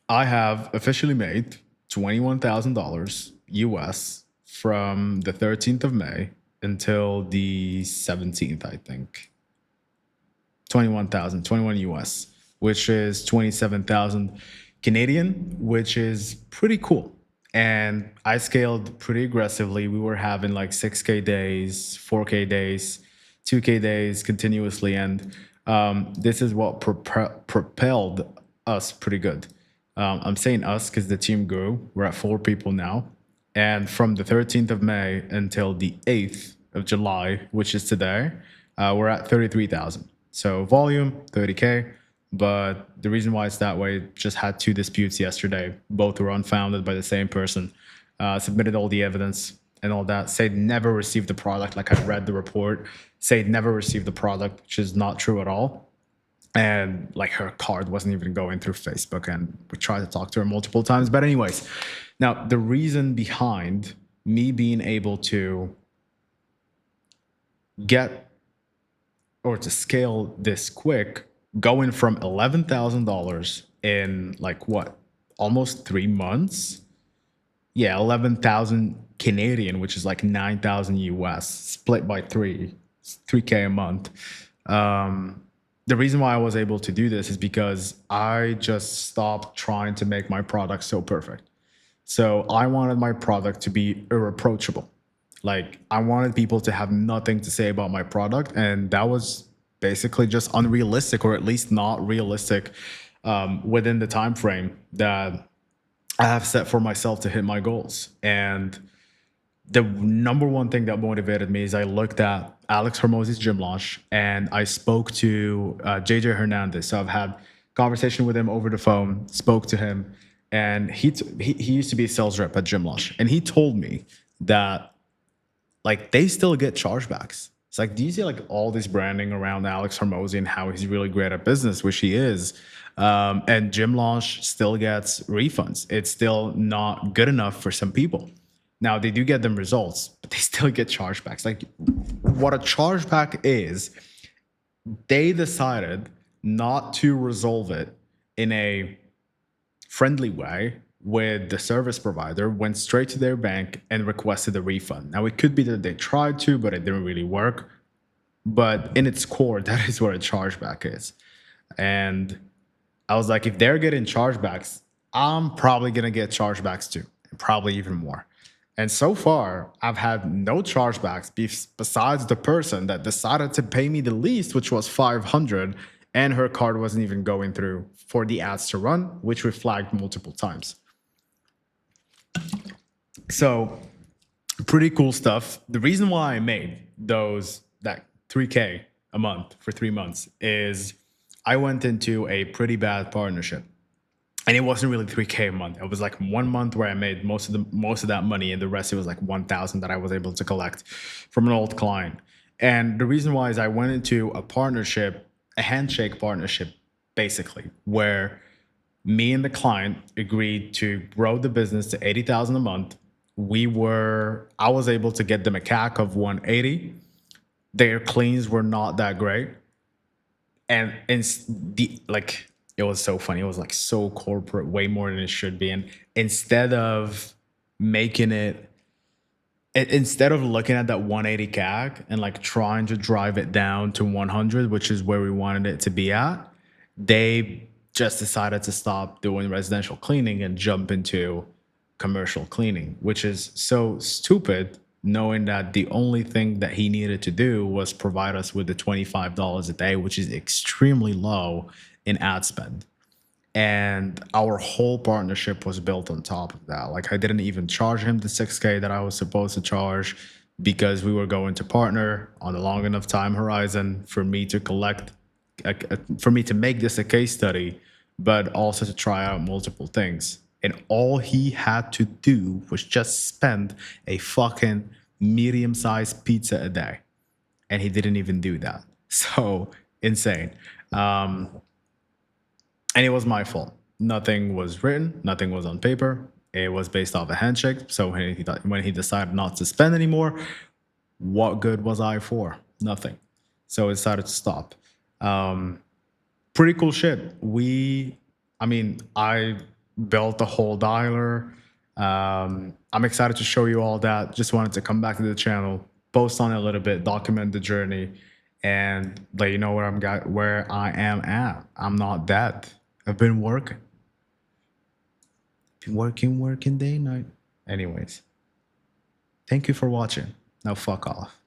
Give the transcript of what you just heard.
I have officially made $21,000 US from the 13th of May until the 17th, I think. 21,000, 21 US, which is 27,000 Canadian, which is pretty cool. And I scaled pretty aggressively. We were having like 6K days, 4K days, 2K days continuously. And this is what propelled us pretty good. I'm saying us because the team grew. We're at 4 people now. And from the 13th of May until the 8th of July, which is today, we're at 33,000. So volume, 30K. But the reason why it's that way, just had 2 disputes yesterday. Both were unfounded by the same person. Submitted all the evidence and all that. Said never received the product. Like I read the report. Said never received the product, which is not true at all. And like her card wasn't even going through Facebook, and we tried to talk to her multiple times. But anyways, now the reason behind me being able to get or to scale this quick, going from $11,000 in like what, almost 3 months? Yeah, 11,000 Canadian, which is like 9,000 US, split by 3K a month. The reason why I was able to do this is because I just stopped trying to make my product so perfect. So I wanted my product to be irreproachable. Like I wanted people to have nothing to say about my product, and that was basically just unrealistic, or at least not realistic within the time frame that I have set for myself to hit my goals. And the number one thing that motivated me is I looked at Alex Hormozzi's gym launch and I spoke to JJ Hernandez. So I've had conversation with him over the phone, spoke to him, and he used to be a sales rep at Gym Launch, and he told me that like they still get chargebacks. It's like, do you see like all this branding around Alex Hormozzi and how he's really great at business, which he is, and Gym Launch still gets refunds. It's still not good enough for some people. Now they do get them results, but they still get chargebacks. Like what a chargeback is, they decided not to resolve it in a friendly way with the service provider, went straight to their bank and requested a refund. Now it could be that they tried to, but it didn't really work. But in its core, that is what a chargeback is. And I was like, if they're getting chargebacks, I'm probably gonna get chargebacks too, and probably even more. And so far, I've had no chargebacks besides the person that decided to pay me the least, which was 500, and her card wasn't even going through for the ads to run, which we flagged multiple times. So pretty cool stuff. The reason why I made that 3K a month for 3 months is I went into a pretty bad partnership. And it wasn't really 3K a month. It was like 1 month where I made most of that money, and the rest it was like 1,000 that I was able to collect from an old client. And the reason why is I went into a partnership, a handshake partnership, basically, where me and the client agreed to grow the business to 80,000 a month. I was able to get them a CAC of 180. Their cleans were not that great, and it was so funny. It was like so corporate, way more than it should be. And making it, instead of looking at that 180 CAC and like trying to drive it down to 100, which is where we wanted it to be at, they just decided to stop doing residential cleaning and jump into commercial cleaning, which is so stupid, knowing that the only thing that he needed to do was provide us with the $25 a day, which is extremely low in ad spend. And our whole partnership was built on top of that. Like I didn't even charge him the 6K that I was supposed to charge, because we were going to partner on a long enough time horizon for me to for me to make this a case study, but also to try out multiple things. And all he had to do was just spend a fucking medium-sized pizza a day. And he didn't even do that. So insane. And it was my fault. Nothing was written, nothing was on paper. It was based off a handshake. So when he decided not to spend anymore, what good was I for? Nothing. So it decided to stop. Pretty cool shit. I built a whole dialer. I'm excited to show you all that. Just wanted to come back to the channel, post on it a little bit, document the journey, and let you know where I am at. I'm not dead. I've been working. Working day, night. Anyways, thank you for watching. Now fuck off.